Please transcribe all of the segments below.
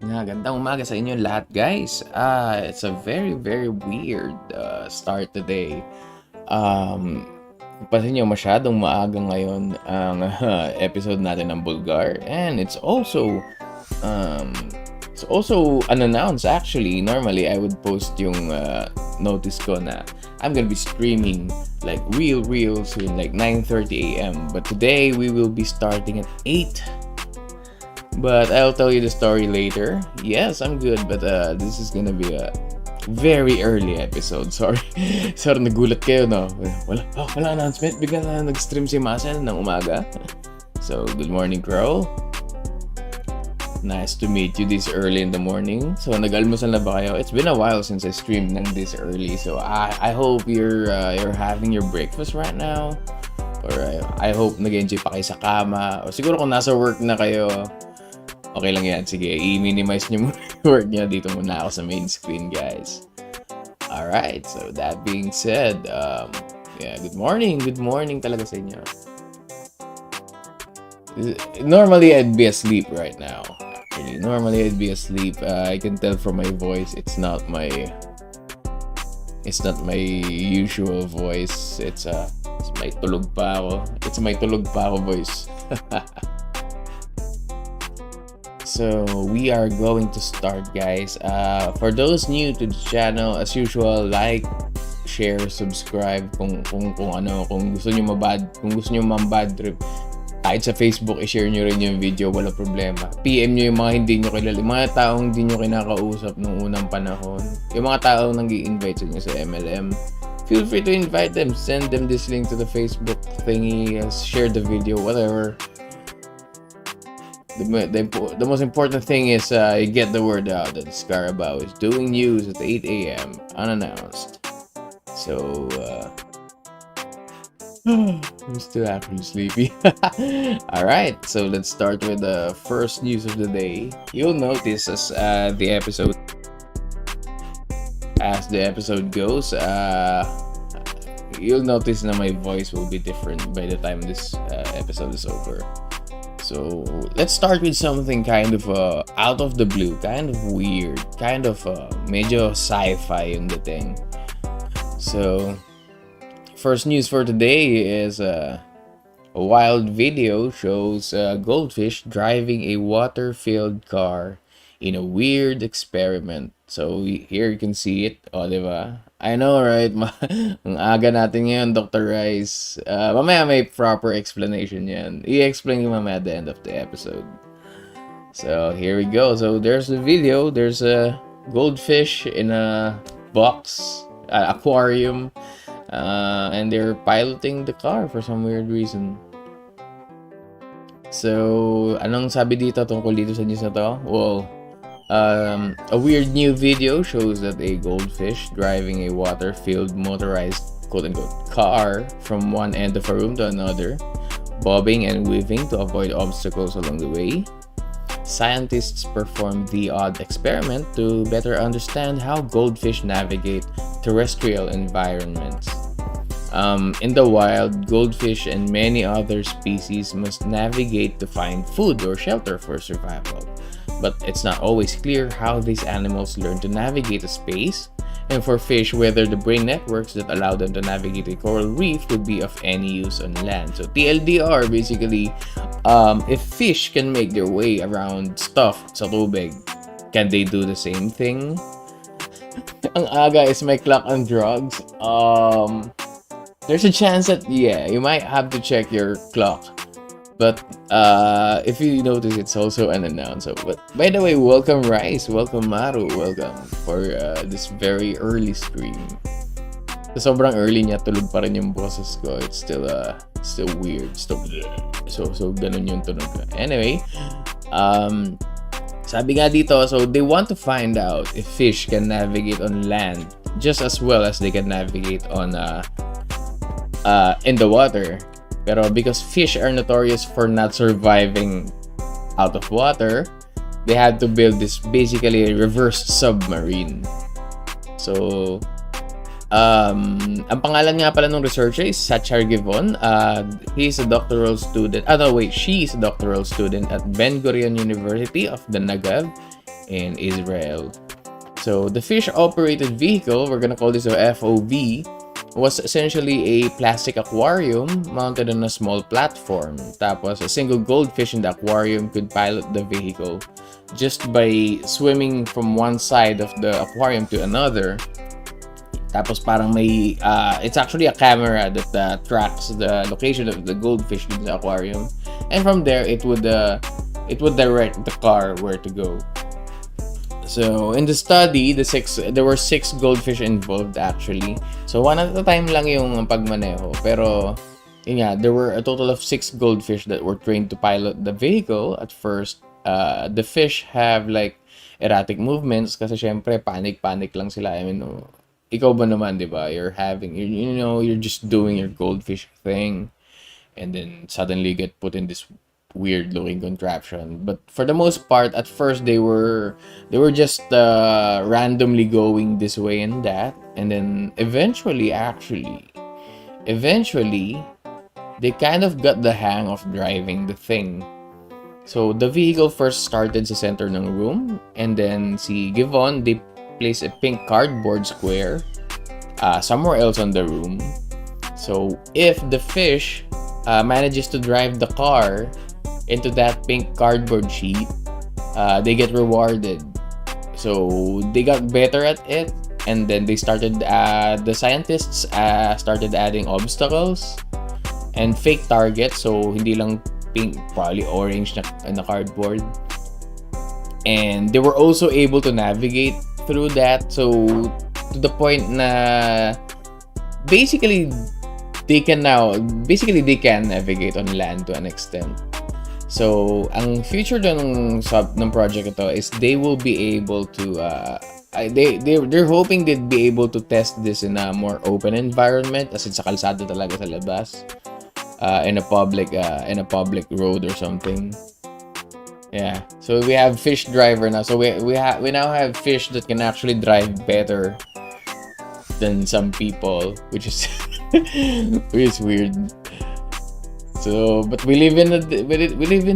Gandang umaga sa inyo lahat, guys. It's a very, very weird start today. Pansin nyo, masyadong maaga ngayon ang episode natin ng Bulgar. And it's also unannounced actually. Normally, I would post yung notice ko na I'm gonna be streaming like real soon, like 9:30 a.m. But today, we will be starting at 8. But I'll tell you the story later. Yes, I'm good, but this is gonna be a very early episode. Sorry. Sorry, nagulat kayo, no? Wala announcement. Bigla na nag-stream si Masel ng umaga. So, good morning, Crow. Nice to meet you this early in the morning. So, nag-almusal na ba kayo? It's been a while since I streamed ng this early. So, I hope you're having your breakfast right now. Or I hope nag-enjoy pa kayo sa kama. O siguro kung nasa work na kayo, okay lang yan. Sige, i-minimize nyo muna yung work nyo. Dito muna ako sa main screen, guys. Alright, so that being said, yeah, good morning. Good morning talaga sa inyo. Normally, I'd be asleep right now. Actually, normally, I'd be asleep. I can tell from my voice, it's not my usual voice. It's may tulog pa ako. It's my tulog pa ako voice. So, we are going to start, guys. For those new to the channel, as usual, like, share, subscribe kung gusto niyo mabad trip. Kahit sa Facebook, i-share niyo rin yung video, wala problema. PM niyo yung mga hindi niyo kilala, yung mga taong hindi niyo kinakausap nung unang panahon. Yung mga taong nag-i-invite sa inyo sa MLM. Feel free to invite them. Send them this link to the Facebook thingy, share the video, whatever. The most important thing is you get the word out that Carabao is doing news at 8 a.m. unannounced. So, I'm still actually sleepy. Alright, so let's start with the first news of the day. You'll notice as the episode goes, you'll notice that my voice will be different by the time this episode is over. So, let's start with something kind of out of the blue, kind of weird, kind of medyo sci-fi yung dating. So, first news for today is a wild video shows a goldfish driving a water-filled car in a weird experiment. So, here you can see it. O, diba? I know, right? Ang aga natin ngayon, Dr. Rice. Mamaya may proper explanation yan. I-explain ko mamaya at the end of the episode. So, here we go. So, there's the video. There's a goldfish in a box, aquarium. And they're piloting the car for some weird reason. So, anong sabi dito tungkol dito sa news na to? Well, a weird new video shows that a goldfish driving a water-filled motorized quote-unquote car from one end of a room to another, bobbing and weaving to avoid obstacles along the way. Scientists performed the odd experiment to better understand how goldfish navigate terrestrial environments. In the wild, goldfish and many other species must navigate to find food or shelter for survival. But it's not always clear how these animals learn to navigate a space, and for fish, whether the brain networks that allow them to navigate a coral reef would be of any use on land. So TLDR, basically, if fish can make their way around stuff sa tubig, can they do the same thing? Ang aga is my clock on drugs. There's a chance that, yeah, you might have to check your clock. But if you notice, it's also unannounced. So, but by the way, welcome Rice, welcome Maru, welcome for this very early stream. So, sobrang early niya, tulog pa rin yung boses ko. It's still weird. So ganun yung tunog ko. Anyway, sabi nga dito, so they want to find out if fish can navigate on land just as well as they can navigate on in the water. Pero because fish are notorious for not surviving out of water, they had to build this basically a reverse submarine. So, Ang pangalan nga pala ng researcher is Sachar Givon. He's a doctoral student. She's a doctoral student at Ben Gurion University of the Negev in Israel. So the fish-operated vehicle, we're gonna call this a FOV, was essentially a plastic aquarium mounted on a small platform. Tapos a single goldfish in the aquarium could pilot the vehicle just by swimming from one side of the aquarium to another. Tapos parang may, it's actually a camera that tracks the location of the goldfish in the aquarium. And from there, it would direct the car where to go. So in the study, there were 6 goldfish involved actually. So one at a time lang yung pagmaneho. Pero yun nga, there were a total of 6 goldfish that were trained to pilot the vehicle. At first, the fish have like erratic movements kasi syempre panic lang sila. I mean, ikaw ba naman, di ba? You're just doing your goldfish thing, and then suddenly get put in this weird looking contraption. But for the most part, at first they were just randomly going this way and that, and then eventually they kind of got the hang of driving the thing. So the vehicle first started sa center ng room, and then si Givon, they placed a pink cardboard square somewhere else on the room. So if the fish manages to drive the car into that pink cardboard sheet, they get rewarded. So they got better at it, and then they started, the scientists started adding obstacles and fake targets. So hindi lang pink, probably orange na cardboard. And they were also able to navigate through that. So to the point na basically they can navigate on land to an extent. So, ang future ng project ito is they will be able to they're hoping they'd be able to test this in a more open environment, as in sa kalsada talaga sa labas, in a public road or something. Yeah. So we have fish driver now. So we now have fish that can actually drive better than some people, which is weird. So, but we live in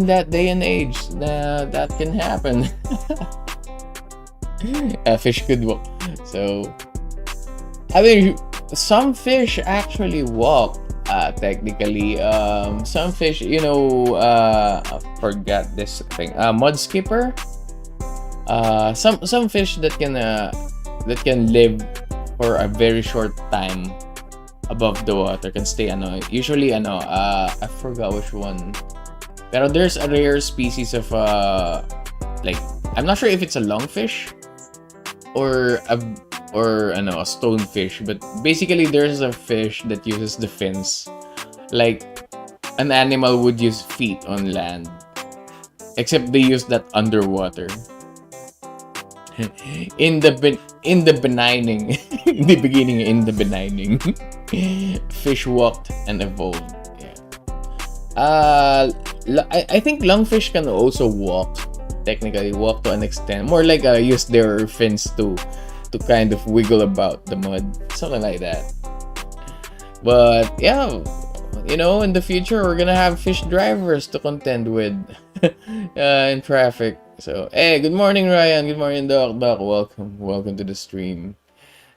that day and age that can happen. A fish could walk. So, I mean, some fish actually walk. Technically, some fish, I forgot this thing. Mud skipper. Some fish that can live for a very short time above the water, can stay usually I forgot which one, pero there's a rare species of like, I'm not sure if it's a lungfish or a stonefish, but basically there's a fish that uses the fins like an animal would use feet on land, except they use that underwater. in the benigning in the beginning, in the benigning fish walked and evolved. I think lungfish can also technically walk to an extent, more like use their fins to kind of wiggle about the mud, something like that. But yeah, in the future we're gonna have fish drivers to contend with in traffic. So, hey, good morning, Ryan. Good morning, Doc. Welcome to the stream.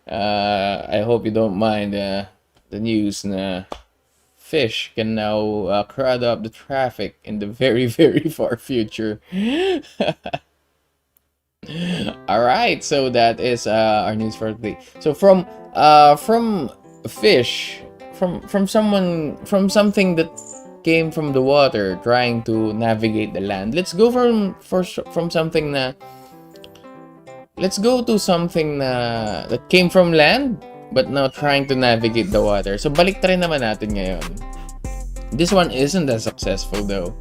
I hope you don't mind the news na fish can now crowd up the traffic in the very, very far future. All right, so that is our news for today. So from fish, from something that came from the water trying to navigate the land, let's go from something na that came from land but now trying to navigate the water. So balik rin naman natin ngayon. This one isn't as successful though.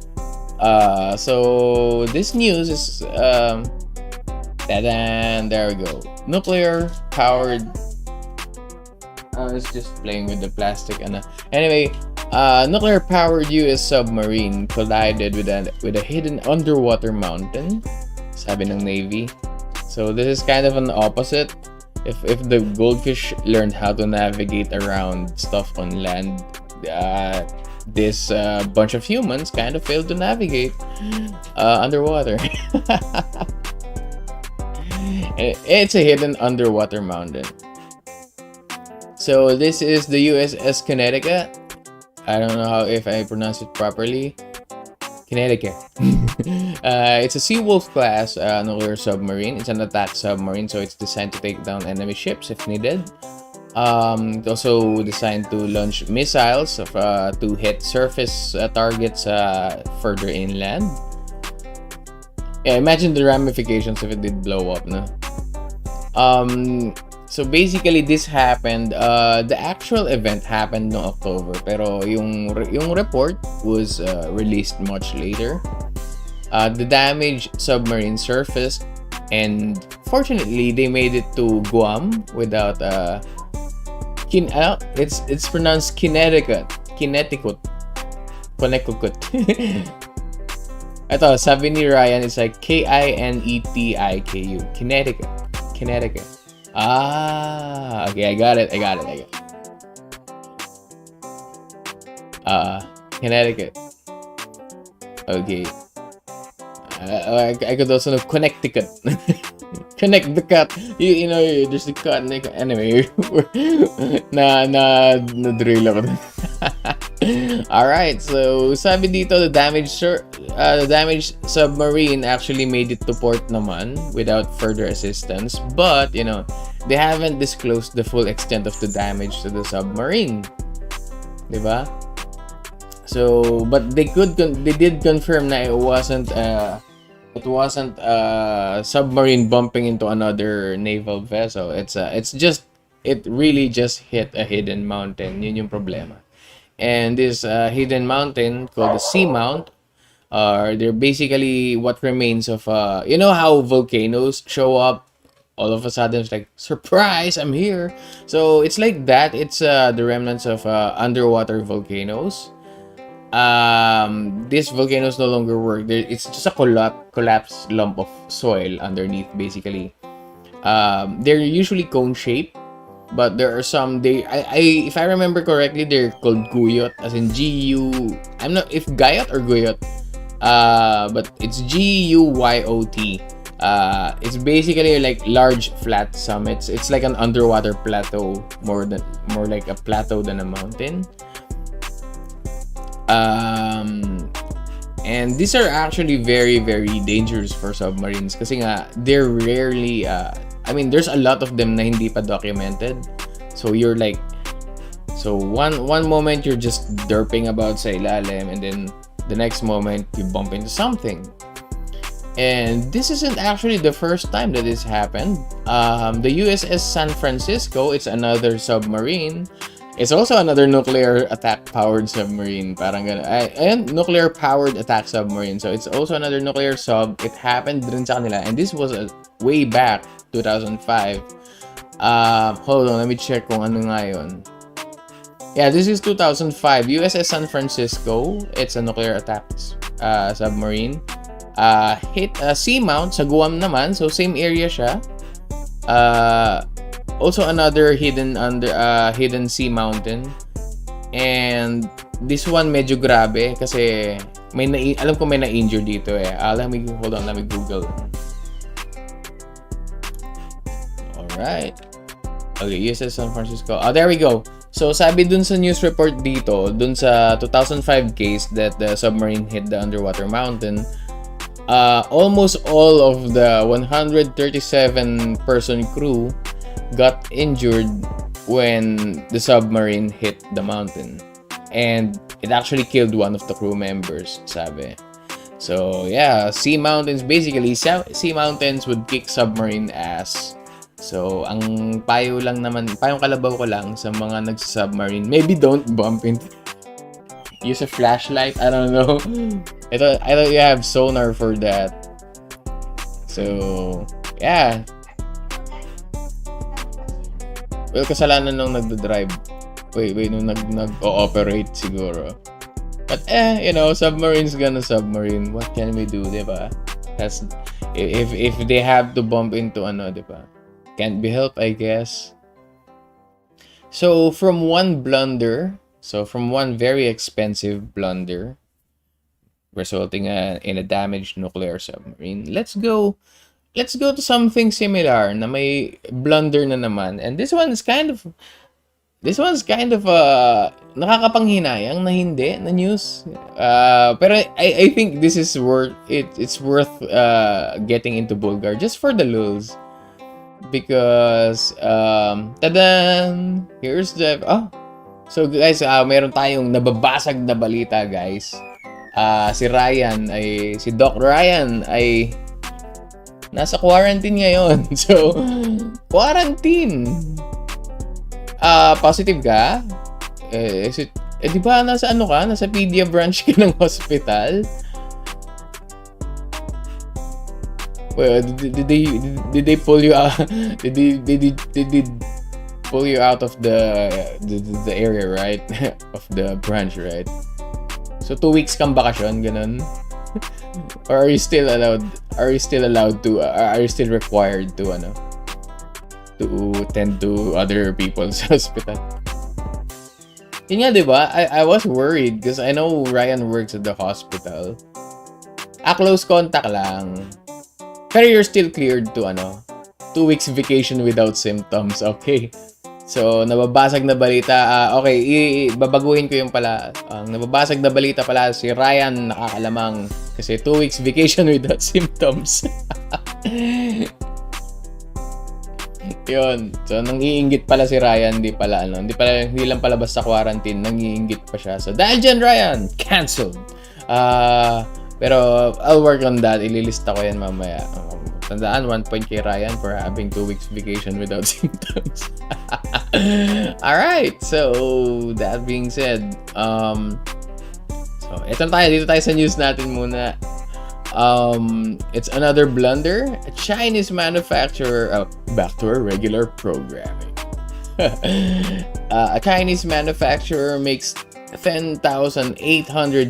So this news is there we go. Nuclear powered. It's just playing with the plastic and anyway. Nuclear powered US submarine collided with a hidden underwater mountain, sabi ng Navy. So this is kind of an opposite. if the goldfish learned how to navigate around stuff on land, this bunch of humans kind of failed to navigate underwater. It's a hidden underwater mountain. So this is the USS Connecticut. I don't know if I pronounce it properly. Connecticut. It's a Seawolf class nuclear submarine. It's an attack submarine, so it's designed to take down enemy ships if needed. It's also designed to launch missiles to hit surface targets further inland. Yeah, imagine the ramifications if it did blow up, no? So basically, this happened. The actual event happened no October, pero yung report was released much later. The damaged submarine surfaced, and fortunately, they made it to Guam without it's pronounced Connecticut. Ito, sabi ni Ryan, it's like Kinetiku. Connecticut. Okay, I got it. Connecticut. Okay. I could also know Connecticut. Connect the cut. You know, there's the cut. Anyway, na-drill ako. Alright, so sabi dito, the damaged submarine actually made it to port naman without further assistance, but you know, they haven't disclosed the full extent of the damage to the submarine, diba? So, but they did confirm na it wasn't submarine bumping into another naval vessel. It really just hit a hidden mountain. Yun yung problema. And this hidden mountain called the seamount, they're basically what remains of you know how volcanoes show up all of a sudden, it's like, surprise, I'm here. So it's like that. It's the remnants of underwater volcanoes. These volcanoes no longer work. It's just a collapsed lump of soil underneath, basically. They're usually cone shaped, but there are some, if I remember correctly, they're called guyot, as in G-U, I'm not if guyot or guyot, but it's G-U-Y-O-T. It's basically like large flat summits. It's like an underwater plateau, more like a plateau than a mountain. And these are actually very, very dangerous for submarines kasi nga they're rarely I mean, there's a lot of them na hindi pa documented. So you're like, so one moment you're just derping about sa ilalim, and then the next moment you bump into something. And this isn't actually the first time that this happened. The USS San Francisco, it's another submarine. It's also another nuclear attack-powered submarine. Parang gano'n. And nuclear-powered attack submarine. So it's also another nuclear sub. It happened rin sa kanila. And this was way back, 2005. Hold on, let me check kung ano nga yun. Yeah, this is 2005. USS San Francisco. It's a nuclear attack submarine. Hit a seamount sa Guam naman. So same area siya. Also another hidden sea mountain, and this one medyo grabe kasi alam ko may na-injure dito eh. Hold on, let me Google. Alright. Okay, USS San Francisco. There we go. So sabi dun sa news report dito, dun sa 2005 case that the submarine hit the underwater mountain, almost all of the 137-person crew got injured when the submarine hit the mountain, and it actually killed one of the crew members, sabi. So yeah, sea mountains, basically sea mountains would kick submarine ass. So ang payong kalabaw ko lang sa mga nagsasubmarine, maybe don't bump into, use a flashlight, I don't know. I thought you have sonar for that. So yeah. Well, kasalanan nung nagdo-drive. Wait, nung nag-ooperate siguro. But you know, submarine's gonna submarine. What can we do, diba? That's if they have to bump into diba? Can't be helped, I guess. So from one very expensive blunder resulting in a damaged nuclear submarine, let's go to something similar na may blunder na naman. And this one's kind of nakakapanghinayang na hindi na news. Pero I think this is worth it. It's worth getting into Bulgar just for the lulz. Because tadan! Here's the so guys, meron tayong nababasag na balita, guys. Si Doc Ryan ay nasa quarantine ngayon. So, quarantine. Positive ka? Di ba nasa ano ka? Nasa pedia branch ka ng hospital? Well, did they pull you out? Did they pull you out of the area, right? Of the branch, right? So 2 weeks kang bakasyon, ganun? Or are you still allowed? Are you still required to tend to other people's hospital? Yun nga, diba? I was worried because I know Ryan works at the hospital. Close contact lang. Pero you're still cleared to 2 weeks vacation without symptoms. Okay. So, nababasag na balita. Okay, babaguhin ko yung pala. Ang nababasag na balita pala, si Ryan nakakalamang kasi 2 weeks vacation without symptoms. Yun. So, nangiinggit pala si Ryan. Hindi lang pala basta quarantine. Nangiinggit pa siya. So, dahil dyan, Ryan, canceled. Pero, I'll work on that. Ililista ko yan mamaya. Tandaan, 1 point kay Ryan for having 2 weeks vacation without symptoms. Alright. So, that being said, so, dito tayo sa news natin muna. It's another blunder. A Chinese manufacturer, back to our regular programming. A Chinese manufacturer makes 10,800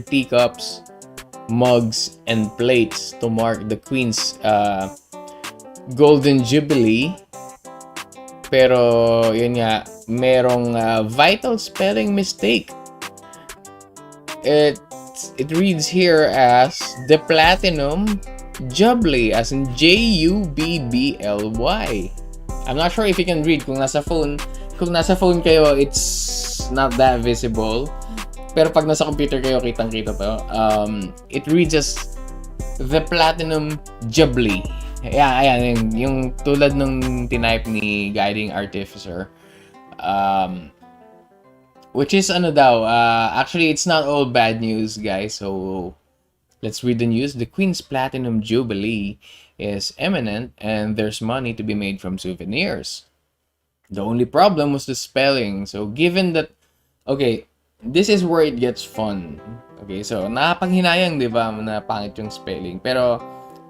teacups, mugs, and plates to mark the Queen's Golden Jubilee. Pero, yun nga, merong vital spelling mistake. It reads here as the Platinum Jubilee, as in Jubbly. I'm not sure if you can read kung nasa phone. Kung nasa phone kayo, it's not that visible. Pero pag nasa computer kayo, kitang-kita to. It reads as the Platinum Jubilee. Ayan, yung tulad nung tinype ni Guiding Artificer. Which is actually it's not all bad news, guys. So let's read the news. The Queen's Platinum Jubilee is imminent and there's money to be made from souvenirs. The only problem was the spelling. So given that, okay, this is where it gets fun. Okay, so nakapanghinayang, di ba, na pangit yung spelling. Pero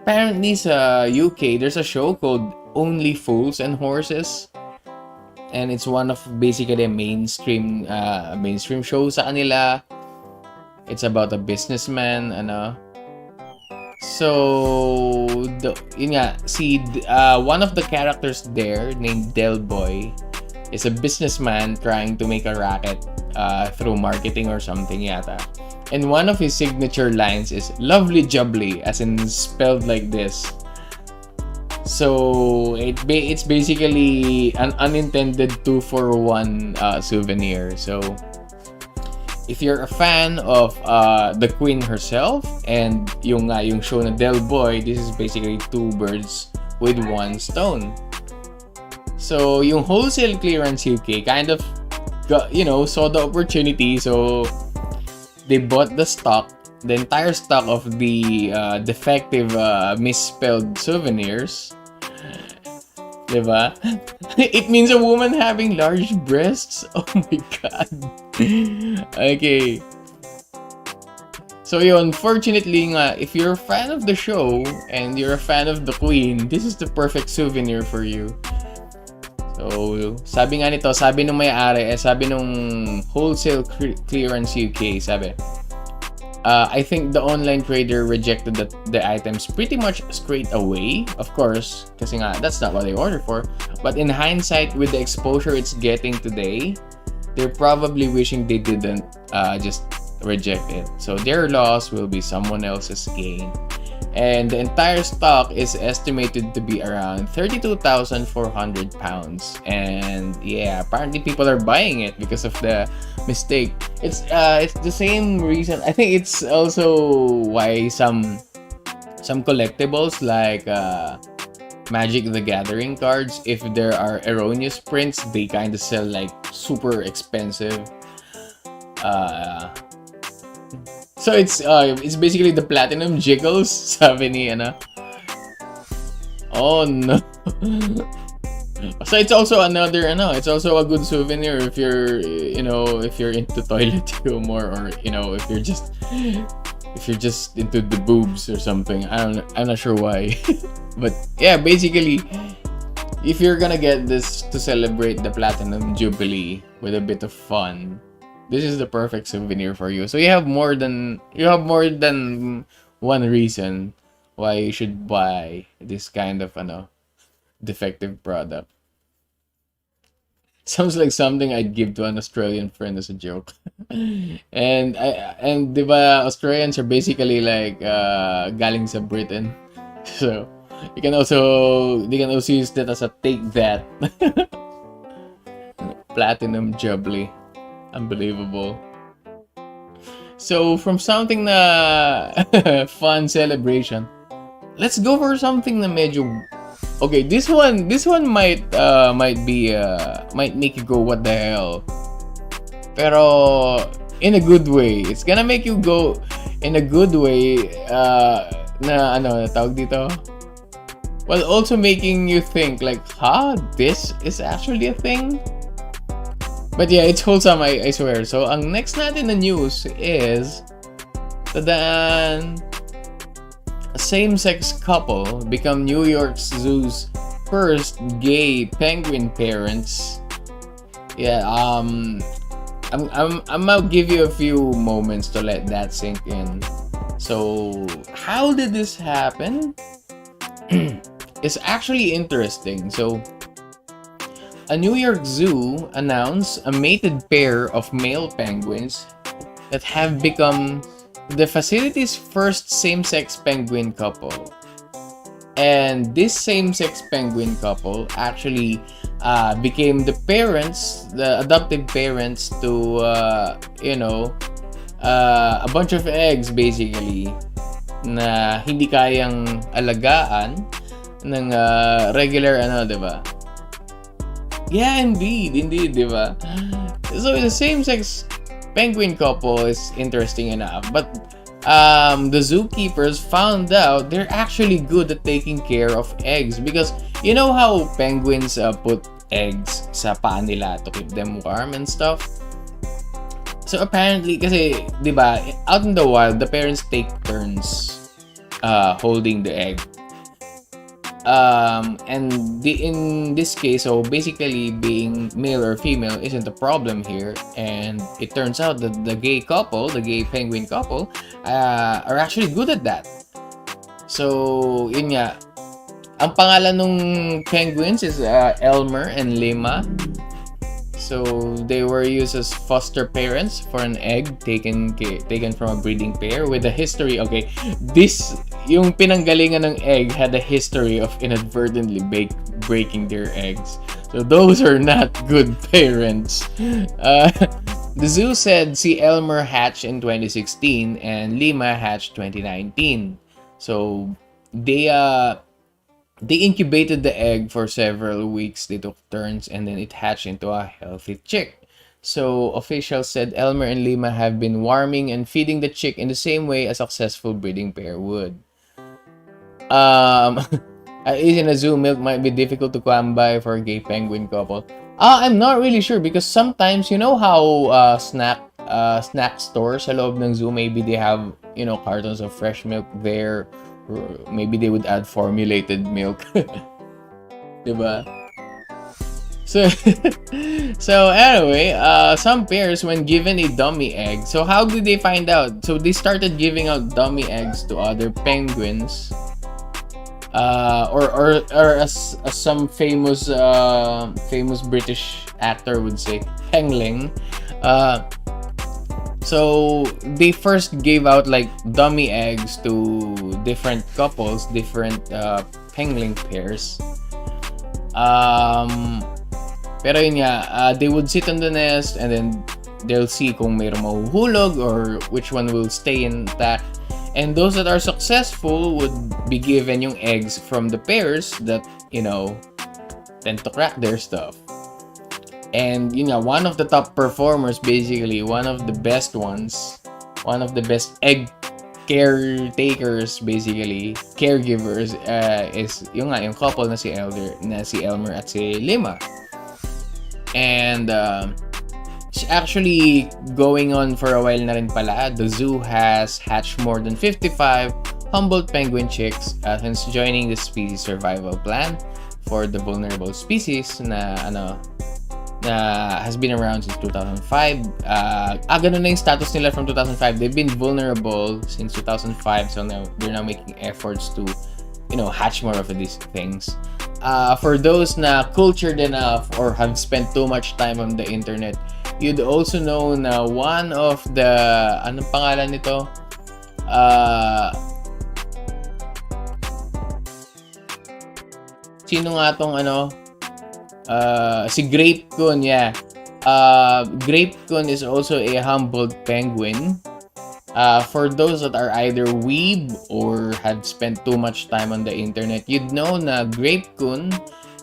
apparently sa UK, there's a show called Only Fools and Horses. And it's one of basically a mainstream show sa kanila. It's about a businessman, So, yun nga, one of the characters there, named Del Boy, is a businessman trying to make a racket through marketing or something yata. And one of his signature lines is "Lovely Jubbly," as in spelled like this. So, it's basically an unintended 2-for-1 souvenir. So, if you're a fan of the Queen herself and yung show na Del Boy, this is basically 2 birds with 1 stone. So, yung wholesale clearance UK kind of saw the opportunity. So, they bought the entire stock of the defective misspelled souvenirs. Diba? It means a woman having large breasts. Oh my god. Okay. So yun, fortunately nga, if you're a fan of the show and you're a fan of the Queen, this is the perfect souvenir for you. So, sabi nung may-ari, sabi nung wholesale clearance UK, sabi, I think the online trader rejected the items pretty much straight away, of course, kasi nga, that's not what they ordered for. But in hindsight, with the exposure it's getting today, they're probably wishing they didn't just reject it. So their loss will be someone else's gain. And the entire stock is estimated to be around 32,400 pounds. And yeah, apparently people are buying it because of the mistake. It's the same reason. I think it's also why some collectibles like Magic the Gathering cards, if there are erroneous prints, they kind of sell like super expensive. So it's basically the platinum jiggles, sabi ni ano. Oh no. So it's also another it's also a good souvenir if you're if you're into toilet humor, or if you're just into the boobs or something. I'm not sure why. But yeah, basically if you're gonna get this to celebrate the Platinum Jubilee with a bit of fun, this is the perfect souvenir for you. So you have more than one reason why you should buy this kind of defective product. Sounds like something I'd give to an Australian friend as a joke. and diba Australians are basically like galing sa Britain. So they can also use that as a take that. Platinum Jubilee. Unbelievable. So from something na fun celebration, let's go for something na medyo okay. This one might make you go what the hell. Pero in a good way. It's gonna make you go in a good way. Na tawag dito. While also making you think like, this is actually a thing. But yeah, it's wholesome, I swear. So, ang next natin na news is a same-sex couple become New York Zoo's first gay penguin parents. Yeah, I'm gonna give you a few moments to let that sink in. So, how did this happen? It's actually interesting. So, a New York zoo announced a mated pair of male penguins that have become the facility's first same-sex penguin couple. And this same-sex penguin couple actually became the adoptive parents to, a bunch of eggs basically na hindi kayang alagaan ng regular diba? Yeah, indeed, diba? So the same-sex penguin couple is interesting enough, but the zookeepers found out they're actually good at taking care of eggs, because you know how penguins put eggs sa paa nila to keep them warm and stuff. So apparently, kasi diba, out in the wild, the parents take turns holding the egg. In this case, so basically being male or female isn't a problem here, and it turns out that the gay penguin couple, are actually good at that. So yun nga, ang pangalan ng penguins is Elmer and Lima. So they were used as foster parents for an egg taken from a breeding pair with a history. Okay, yung pinanggalingan ng egg had a history of inadvertently breaking their eggs. So those are not good parents. The zoo said Elmer hatched in 2016 and Lima hatched 2019. So they incubated the egg for several weeks. They took turns and then it hatched into a healthy chick. So officials said Elmer and Lima have been warming and feeding the chick in the same way a successful breeding pair would. In a zoo, milk might be difficult to come by for a gay penguin couple. I'm not really sure, because sometimes, you know how snack stores sa loob ng zoo, maybe they have, cartons of fresh milk there. Maybe they would add formulated milk. Diba? So, so anyway, some pairs when given a dummy egg. So how did they find out? So they started giving out dummy eggs to other penguins. Or as some famous British actor would say, Hengling. So they first gave out like dummy eggs to different couples, different pengling pairs. Pero yun nga, they would sit on the nest and then they'll see kung mayroong mahuhulog or which one will stay intact. And those that are successful would be given yung eggs from the pairs that, you know, tend to crack their stuff. And, you know, one of the top performers, basically, one of the best ones, one of the best egg caretakers, basically, caregivers, is yung couple na si Elmer at si Lima. And it's actually going on for a while na rin pala. The zoo has hatched more than 55 Humboldt penguin chicks since joining the species survival plan for the vulnerable species na has been around since 2005. Ganun na yung status nila from 2005. They've been vulnerable since 2005, so now they're now making efforts to, you know, hatch more of these things. For those na cultured enough or have spent too much time on the internet, you'd also know na one of the, anong pangalan nito? Sino nga tong si Grape Coon, yeah. Grape Coon is also a Humboldt penguin. For those that are either weeb or have spent too much time on the internet, you'd know na Grape Coon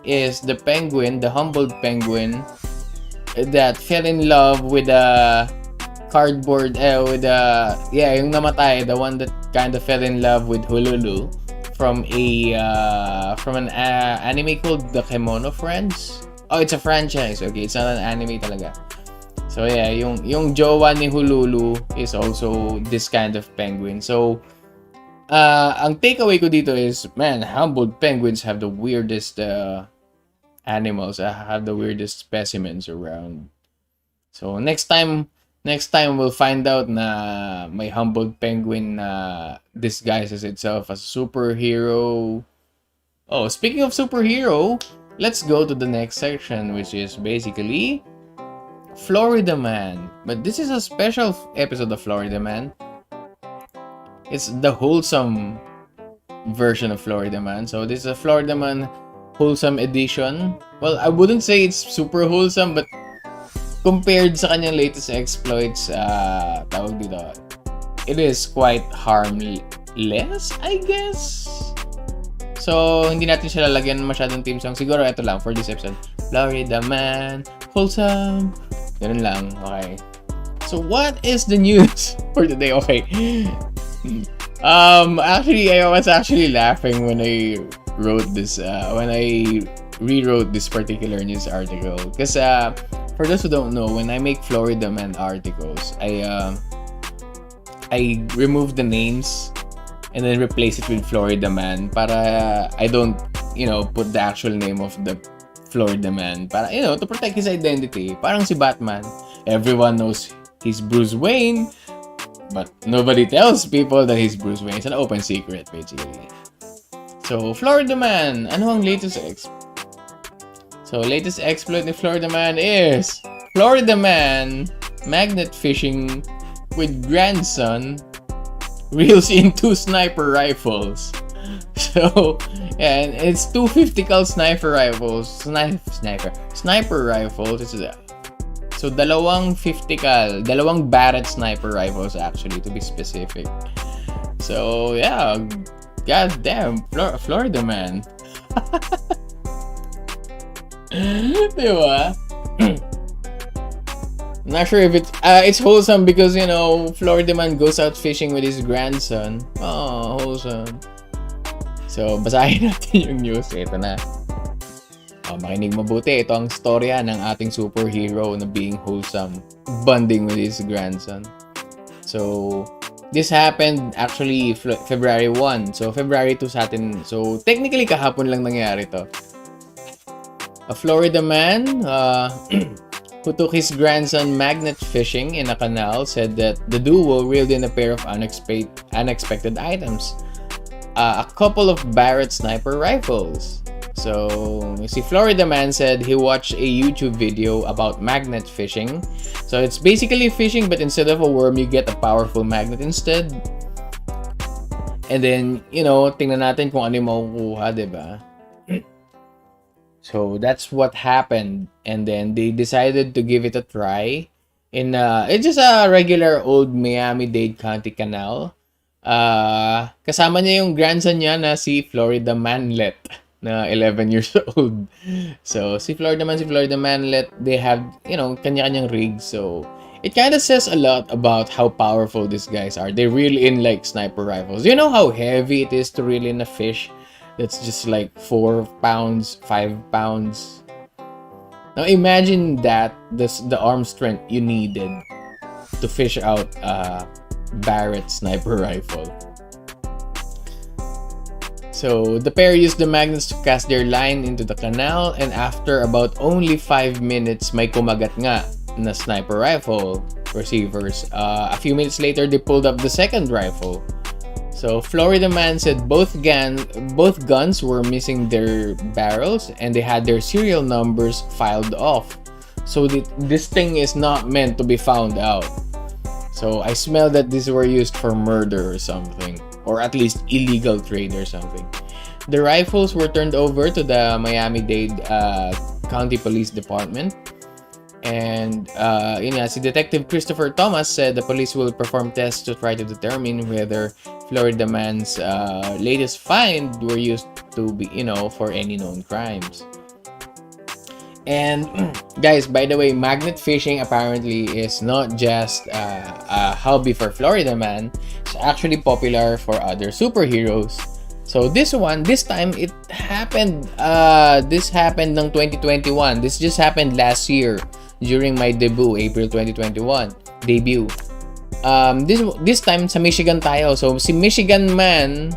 is the penguin, the Humboldt penguin, that fell in love with a cardboard, yung namatay, the one that kind of fell in love with Hululu from an anime called The Kemono Friends. Oh, it's a franchise. Okay, it's not an anime talaga. So yeah, yung jowa ni Hululu is also this kind of penguin. So ang takeaway ko dito is, man, Humboldt penguins have the weirdest animals, have the weirdest specimens around. So next time we'll find out na may Humboldt penguin na disguises itself as a superhero. Oh, speaking of superhero, let's go to the next section, which is basically Florida Man. But this is a special episode of Florida Man. It's the wholesome version of Florida Man. So this is a Florida Man wholesome edition. Well, I wouldn't say it's super wholesome, but compared sa kanyang latest exploits, tawag dito, it is quite harmless, I guess. So, hindi natin siya lalagyan masyadong theme song. Siguro ito lang for this episode. Florida Man, wholesome. Ganun lang, okay. So, what is the news for today? Okay. Actually, I was actually laughing when I wrote this, when I rewrote this particular news article. Because, for those who don't know, when I make Florida Man articles, I remove the names and then replace it with Florida Man para I don't, you know, put the actual name of the Florida Man para, you know, to protect his identity. Parang si Batman. Everyone knows he's Bruce Wayne, but nobody tells people that he's Bruce Wayne. It's an open secret, basically. So, Florida Man. Ano ang latest So, latest exploit ni Florida Man is Florida Man magnet fishing with grandson reels in 2 sniper rifles. So, yeah, and it's 2 50 cal sniper rifles. Sniper rifles. So, dalawang 50 cal, dalawang Barrett sniper rifles actually, to be specific. So, yeah, goddamn, Florida Man. Diba? I'm not sure if it's wholesome because, you know, Florida Man goes out fishing with his grandson. Oh, wholesome. So, basahin natin yung news. Ito na. Oh, makinig mabuti. Ito ang storya ng ating superhero na being wholesome, bonding with his grandson. So, this happened actually February 1. So, February 2 sa atin. So, technically kahapon lang nangyari to. A Florida man who took his grandson magnet fishing in a canal said that the duo reeled in a pair of unexpected items. A couple of Barrett sniper rifles. So, si Florida man said he watched a YouTube video about magnet fishing. So, it's basically fishing, but instead of a worm, you get a powerful magnet instead. And then, tingnan natin kung ano yung makukuha, diba? So, that's what happened. And then, they decided to give it a try. It's just a regular old Miami-Dade County canal. Kasama niya yung grandson niya na si Florida Manlet na 11 years old. So, si Florida Manlet, they have, kanya-kanyang rigs. So, it kind of says a lot about how powerful these guys are. They reel in like sniper rifles. You know how heavy it is to reel in a fish that's just like 4 pounds, 5 pounds? Now, imagine that, the arm strength you needed to fish out a Barrett sniper rifle. So, the pair used the magnets to cast their line into the canal, and after about only 5 minutes, may kumagat nga na sniper rifle receivers. A few minutes later, they pulled up the second rifle. So, Florida man said both guns were missing their barrels, and they had their serial numbers filed off. So, this thing is not meant to be found out. So, I smell that these were used for murder or something. Or at least illegal trade or something. The rifles were turned over to the Miami-Dade County Police Department. And si Detective Christopher Thomas said the police will perform tests to try to determine whether Florida man's latest find were used to be, for any known crimes. And guys, by the way, magnet fishing apparently is not just a hobby for Florida man. It's actually popular for other superheroes. So this time it happened. This happened ng 2021. This just happened last year during my debut, April 2021 debut. This time sa Michigan tayo. So si Michigan man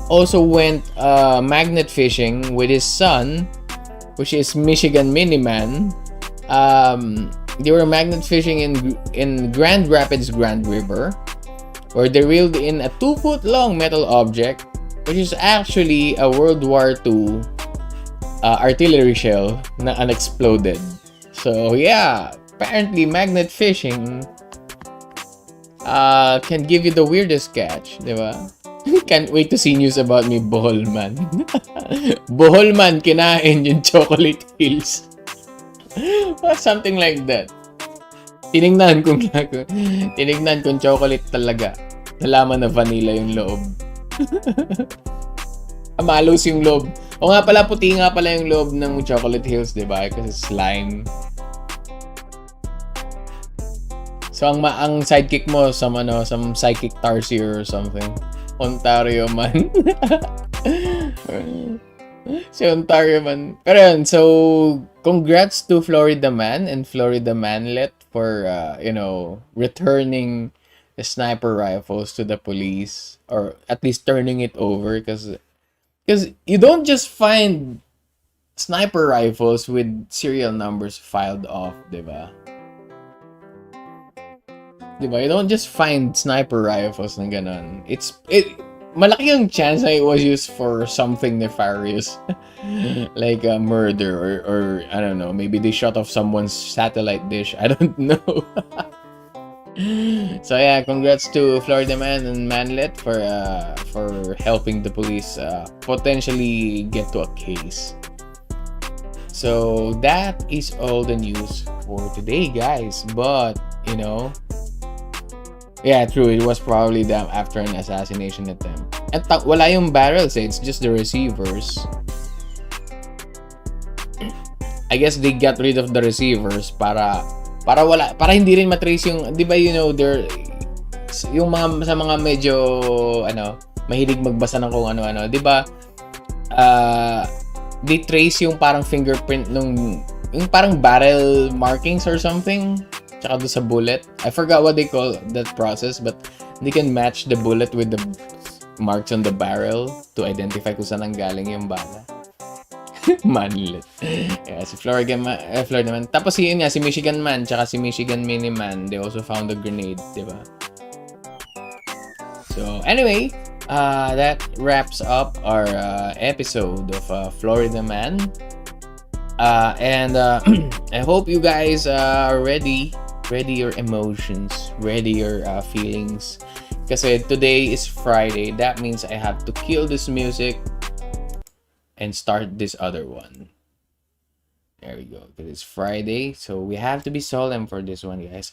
also went magnet fishing with his son, which is Michigan Miniman. They were magnet fishing in Grand Rapids Grand River, where they reeled in a 2-foot-long metal object, which is actually a World War II artillery shell na unexploded. So yeah, apparently magnet fishing can give you the weirdest catch, di ba? Can't wait to see news about me, Bohol man. Bohol man, kinain yung chocolate hills. Or something like that. Tinignan kung chocolate talaga. Nalaman na vanilla yung loob. Malos yung loob. O nga pala, puti nga pala yung loob ng chocolate hills, diba? Kasi slime. So, ang sidekick mo, some psychic tarsier or something. Ontario man. Si Ontario man. Pero yun, so, congrats to Florida man and Florida manlet for, returning the sniper rifles to the police. Or at least turning it over. Because you don't just find sniper rifles with serial numbers filed off, diba? Diba? You don't just find sniper rifles na ganon. Malaki yung chance na it was used for something nefarious. Like a murder or I don't know, maybe they shot off someone's satellite dish. I don't know. So yeah, congrats to Florida man and manlet for helping the police potentially get to a case. So that is all the news for today, guys. But yeah, true. It was probably them after an assassination attempt. At wala yung barrels, it's just the receivers. I guess they got rid of the receivers para hindi rin matrace yung, 'di ba, there yung sa mga medyo mahilig magbasa ng kung ano-ano, 'di ba? They trace yung parang fingerprint yung parang barrel markings or something. Tsaka doon sa bullet. I forgot what they call that process, but they can match the bullet with the marks on the barrel to identify kung saan ang galing yung bala. Manlet. Yeah, si Florida man, Florida man. Tapos yun nga, si Michigan Man, tsaka si Michigan Mini Man, they also found a grenade, di ba? So, anyway, that wraps up our episode of Florida Man. And I hope you guys are ready your emotions, ready your feelings. Kasi today is Friday. That means I have to kill this music and start this other one. There we go. Because it's Friday, so we have to be solemn for this one, guys.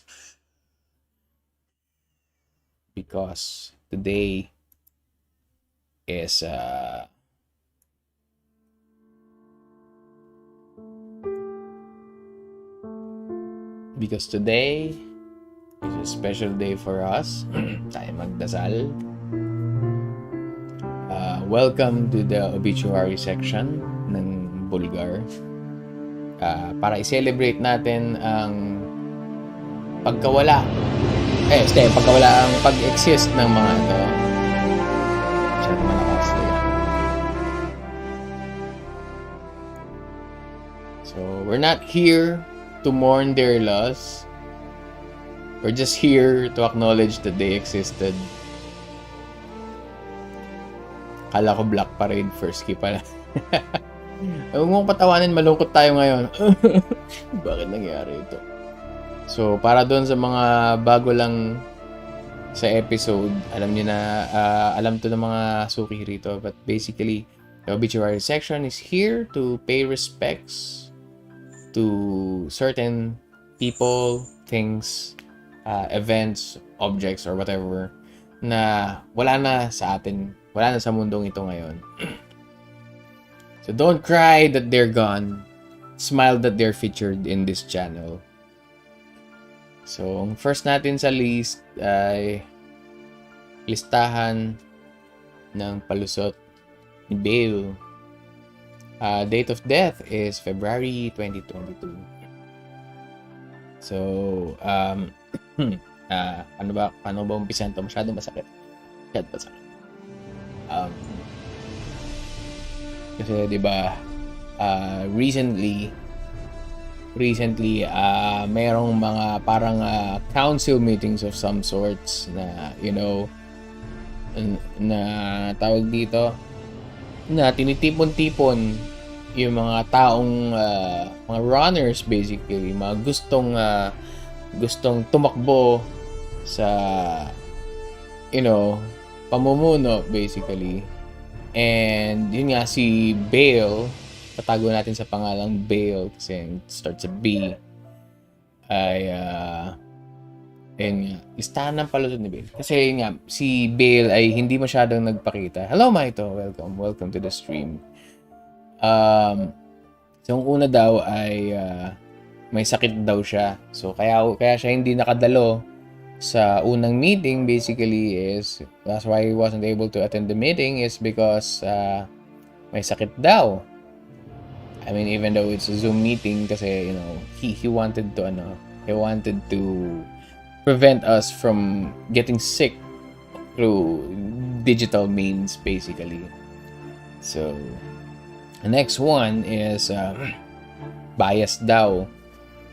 Because today is because today is a special day for us. Tayo magdasal. Welcome to the obituary section ng BULLGAR. Para i-celebrate natin ang pagkawala. Pagkawala ang pag-exist ng mga ito. Masyado malakas nila. So, we're not here to mourn their loss. We're just here to acknowledge that they existed. Kala ko Black Parade first key pala. Huwag mong patawanin, malungkot tayo ngayon. Bakit nangyari ito? So, para doon sa mga bago lang sa episode, alam niyo na, alam to ng mga suki rito. But basically, the obituary section is here to pay respects to certain people, things, events, objects, or whatever na wala na sa atin, wala na sa mundong ito ngayon. So don't cry that they're gone. Smile that they're featured in this channel. So, ang first natin sa list ay listahan ng palusot ni Bale. Date of death is February 2022. So, paano ba umpisan ito? Masyadong masakit. Kasi, di ba, recently, merong mga parang council meetings of some sorts na, you know, na tawag dito, na tinitipon-tipon yung mga taong mga runners basically, mga gustong tumakbo sa, you know, pamumuno basically. And yun nga, si Bale, tatago natin sa pangalang Bale kasi starts sa B, ay ayun nga, listahan ng palusot ni Bale. Kasi yun nga, si Bale ay hindi masyadong nagpakita. Hello Maito, welcome to the stream. So yung una daw ay may sakit daw siya. So kaya siya hindi nakadalo sa unang meeting basically is, that's why he wasn't able to attend the meeting, is because may sakit daw. I mean, even though it's a Zoom meeting kasi, you know, he wanted to prevent us from getting sick through digital means basically. So the next one is bias daw.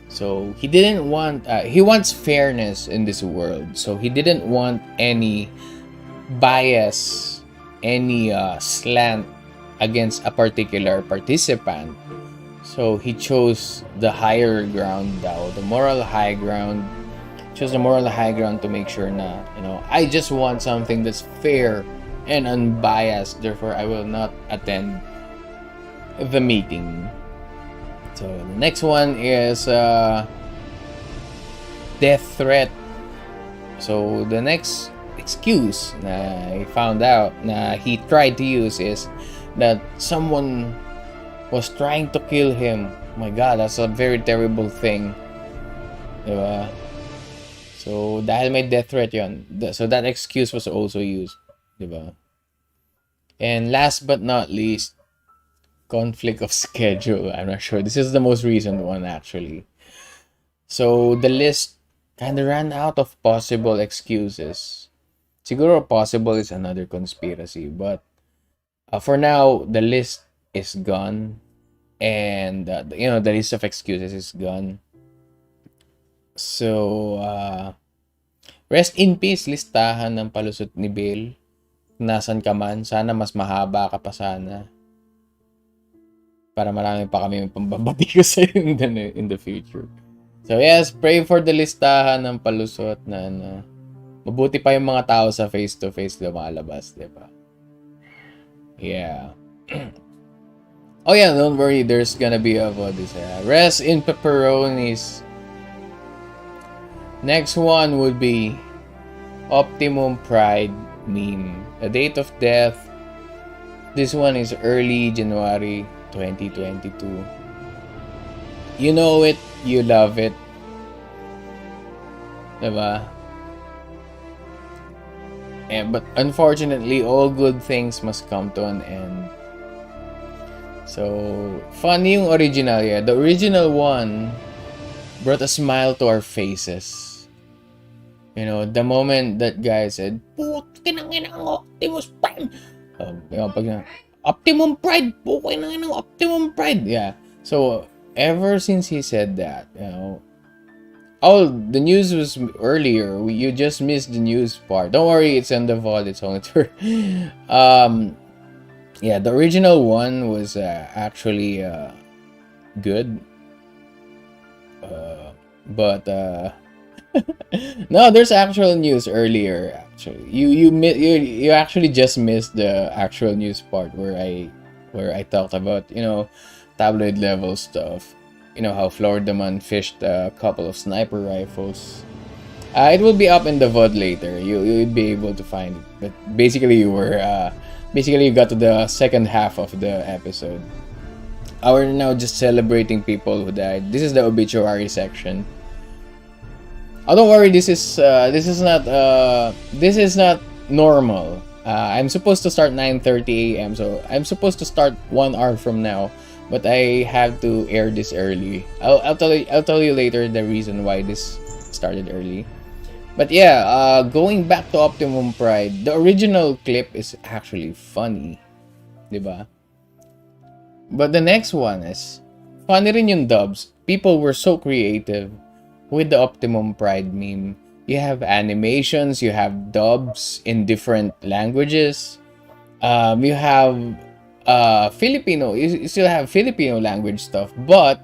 So he didn't want he wants fairness in this world. So he didn't want any bias, any slant against a particular participant. So he chose the higher ground daw, the moral high ground. Chose the moral high ground to make sure na, you know, I just want something that's fair and unbiased. Therefore, I will not attend the meeting. So the next one is death threat. So the next excuse na I found out na he tried to use is that someone was trying to kill him. Oh my God, that's a very terrible thing. Diba? So dahil may death threat yun, so that excuse was also used. Diba? And last but not least, conflict of schedule. I'm not sure. This is the most recent one actually. So the list kind of ran out of possible excuses. Siguro possible is another conspiracy, but for now the list is gone. And you know, the list of excuses is gone. So rest in peace, listahan ng palusot ni Bill. Nasan ka man, sana mas mahaba ka pa sana. Para marami pa kami pambabati ko sa in the future. So yes, pray for the listahan ng palusot na mabuti pa yung mga tao sa face-to-face lumalabas, di ba? Yeah. Oh yeah, don't worry, there's gonna be a this. Rest in pepperonis. Next one would be Optimum Pride meme. The date of death. This one is early January 2022. You know it, you love it. Diba? Yeah, but unfortunately, all good things must come to an end. So, funny yung original, yeah. The original one brought a smile to our faces. You know, the moment that guy said, "Pukin ang ina ang Optimus Prime." Optimum Pride, pukin ang ina Optimum Pride. Yeah. So, ever since he said that, you know, oh, the news was earlier. You just missed the news part. Don't worry, it's on the VOD. It's only yeah, the original one was actually good. But no, there's actual news earlier. Actually, you actually just missed the actual news part where I talked about, you know, tabloid level stuff. You know how Florida man fished a couple of sniper rifles. It will be up in the VOD later. You'll be able to find it. But basically, you got to the second half of the episode. We're now just celebrating people who died. This is the obituary section. Oh, don't worry. This is not normal. I'm supposed to start 9:30 a.m. So I'm supposed to start 1 hour from now. But I have to air this early. I'll tell you later the reason why this started early. But yeah, going back to Optimum Pride, the original clip is actually funny, diba? But the next one is funny rin yung dubs. People were so creative with the Optimum Pride meme. You have animations, you have dubs in different languages. You have Filipino. You still have Filipino language stuff, but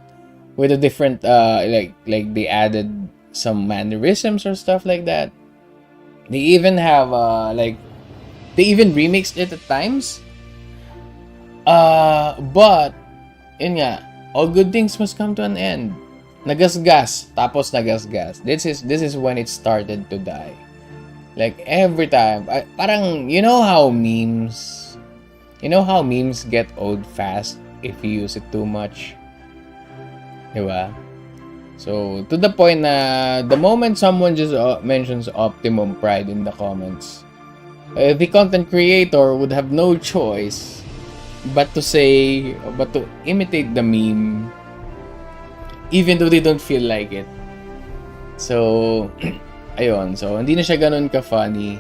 with a different like they added some mannerisms or stuff like that. They even have they even remixed it at times. But yun nga, all good things must come to an end. Nagasgas, tapos nagasgas. This is when it started to die. Like every time, parang you know how memes get old fast if you use it too much? Diba? So, to the point na the moment someone just mentions Optimum Pride in the comments, the content creator would have no choice but to imitate the meme even though they don't feel like it. So, ayun. So, hindi na siya ganun ka-funny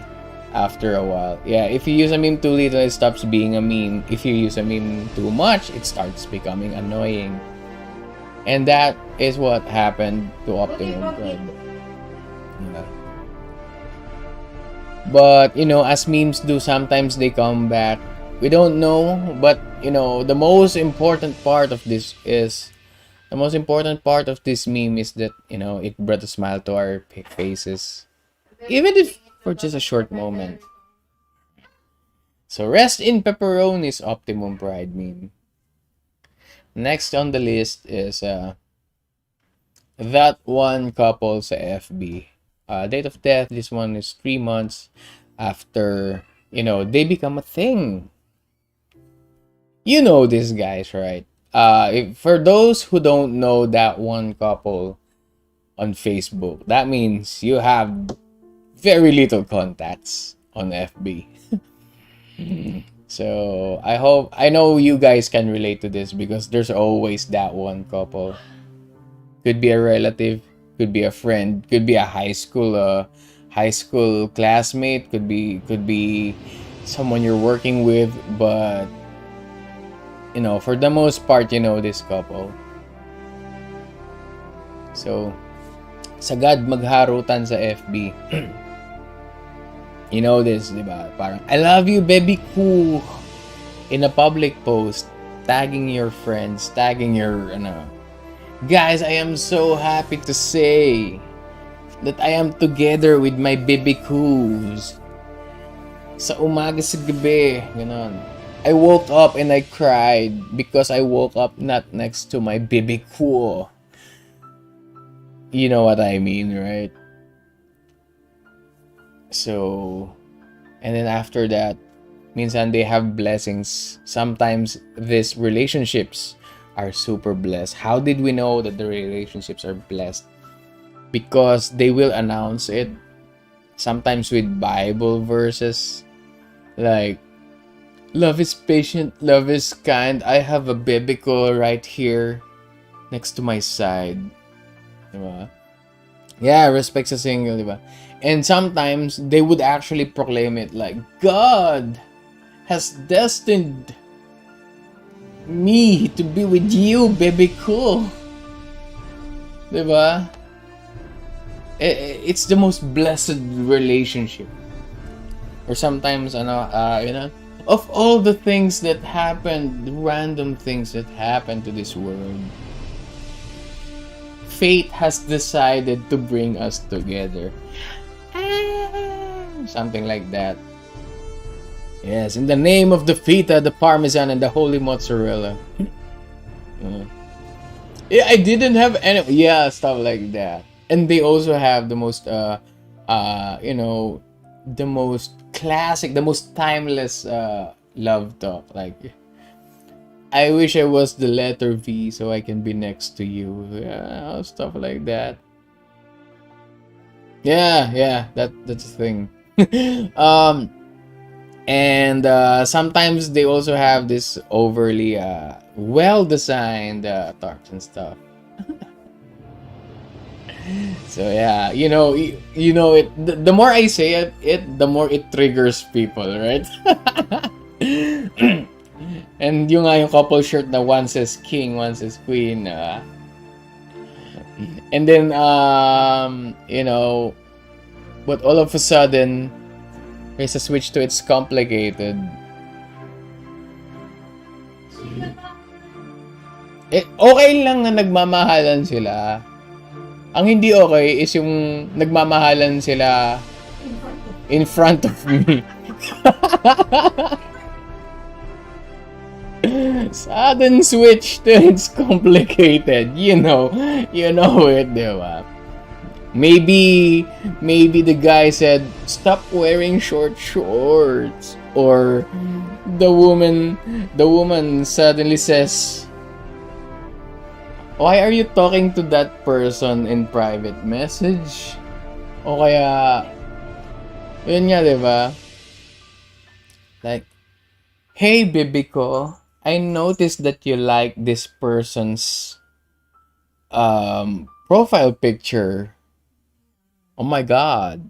after a while. Yeah, if you use a meme too little, it stops being a meme. If you use a meme too much, it starts becoming annoying. And that is what happened to Optimum Pride. Yeah. But, you know, as memes do, sometimes they come back. We don't know, but, you know, the most important part of this meme is that, you know, it brought a smile to our faces. Even if for just a short moment. So, rest in pepperoni's Optimum Pride meme. Next on the list is that one couple sa FB. Date of death, this one is 3 months after, you know, they become a thing. You know these guys, right? For those who don't know that one couple on Facebook, that means you have very little contacts on FB. So I know you guys can relate to this because there's always that one couple. Could be a relative, could be a friend, could be a high school classmate, could be someone you're working with, but you know, for the most part, you know this couple. So, sagad magharutan sa FB. You know this, di ba? Parang, I love you, baby ko. In a public post, tagging your friends, tagging your, guys, I am so happy to say that I am together with my baby koos. Sa umaga sa gabi, ganon. I woke up and I cried because I woke up not next to my baby ko. You know what I mean, right? So, and then after that, minsan they have blessings. Sometimes these relationships are super blessed. How did we know that the relationships are blessed? Because they will announce it. Sometimes with Bible verses. Like, love is patient, love is kind. I have a baby ko right here next to my side. Diba? Yeah, respect sa single, diba? And sometimes they would actually proclaim it like, God has destined me to be with you, baby ko. Diba? It's the most blessed relationship. Or sometimes, you know, of all the things that happened, the random things that happened to this world, fate has decided to bring us together. Something like that. Yes, in the name of the feta, the parmesan, and the holy mozzarella. Yeah, I didn't have any. Yeah, stuff like that. And they also have the most, you know, the most classic, the most timeless love talk. Like, I wish I was the letter V so I can be next to you. Yeah, stuff like that. Yeah, that's the thing. And sometimes they also have this overly well-designed talks and stuff. So yeah, you know it. The more I say it, the more it triggers people, right? And yung couple shirt na one says king, one says queen. And then you know, but all of a sudden there's a switch to it's complicated. Okay lang na nagmamahalan sila. Ang hindi okay is yung nagmamahalan sila in front of me. Sudden switch to it's complicated. You know it, diba? Maybe the guy said, stop wearing short shorts. Or the woman suddenly says, why are you talking to that person in private message? O kaya, yun nga, diba? Like, hey, baby ko, I noticed that you like this person's profile picture. Oh my God.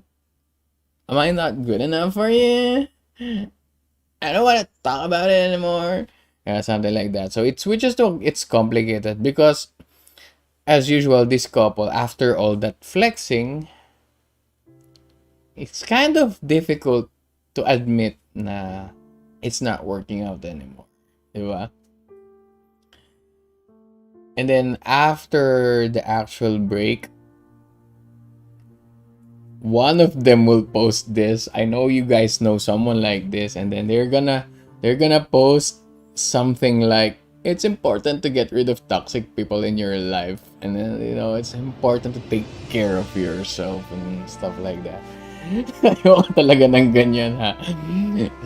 Am I not good enough for you? I don't want to talk about it anymore. Yeah, something like that. So it switches to, it's complicated because, as usual, this couple, after all that flexing, it's kind of difficult to admit na it's not working out anymore. Diba? And then after the actual break, one of them will post this. I know you guys know someone like this, and then they're gonna post something like, it's important to get rid of toxic people in your life, and then, you know, it's important to take care of yourself and stuff like that. Ayoko talaga ng ganyan, ha.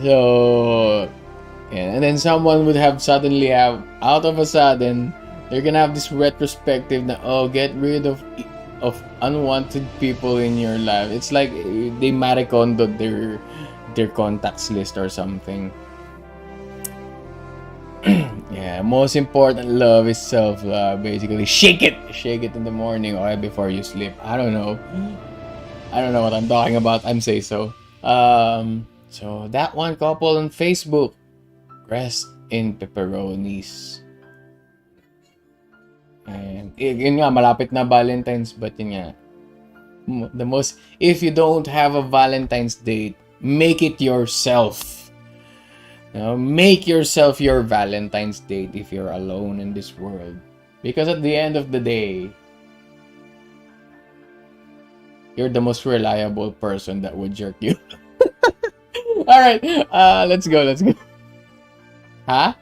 So, yeah. And then someone would have suddenly have, out of a sudden, they're gonna have this retrospective na, oh, get rid of unwanted people in your life. It's like they maricondoed their contacts list or something. Yeah, most important love is self-love. Basically, shake it in the morning or before you sleep. I don't know what I'm talking about. I'm say so. So that one couple on Facebook, rest in pepperonis. And yun nga, malapit na Valentine's, but yun nga, if you don't have a Valentine's date, make it yourself. Make yourself your Valentine's date if you're alone in this world. Because at the end of the day, you're the most reliable person that would jerk you. Alright, let's go. Huh?